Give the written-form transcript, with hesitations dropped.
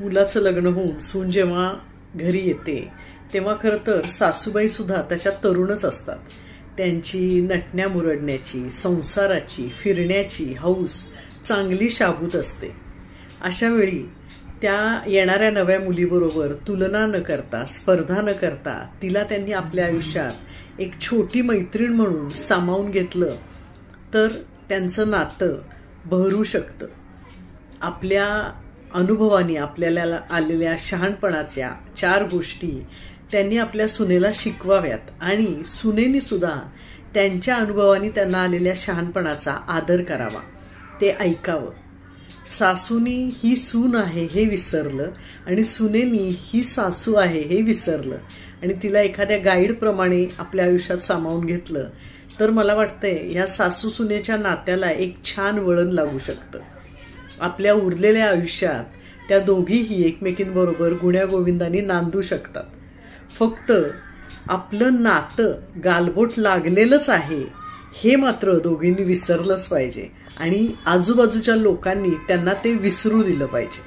मुलाचं लग्न होऊन सून जेव्हा घरी येते तेव्हा खरं तर सासूबाई सुद्धा त्याच्यात तरुणच असतात. त्यांची नटण्या मुरडण्याची, संसाराची, फिरण्याची हौस चांगली शाबूत असते. अशा वेळी त्या येणाऱ्या नव्या मुलीबरोबर तुलना न करता, स्पर्धा न करता तिला त्यांनी आपल्या आयुष्यात एक छोटी मैत्रीण म्हणून सामावून घेतलं तर त्यांचं नातं बहरू शकतं. आपल्या अनुभवाने आपल्याला आलेल्या शहाणपणाच्या 4 गोष्टी त्यांनी आपल्या सुनेला शिकवाव्यात आणि सुनेनी सुद्धा त्यांच्या अनुभवाने त्यांना आलेल्या शहाणपणाचा आदर करावा, ते ऐकावं. सासूनी ही सून आहे हे विसरलं आणि सुनेनी ही सासू आहे हे विसरलं आणि तिला एखाद्या गाईडप्रमाणे आपल्या आयुष्यात सामावून घेतलं तर मला वाटतंय या सासू सुनेच्या नात्याला एक छान वळण लागू शकतं. आपल्या उरलेल्या आयुष्यात त्या दोघीही एकमेकींबरोबर गुण्यागोविंदाने नांदू शकतात. फक्त आपलं नातं गालबोट लागलेलंच आहे हे मात्र दोघींनी विसरलंच पाहिजे आणि आजूबाजूच्या लोकांनी त्यांना ते विसरू दिलं पाहिजे.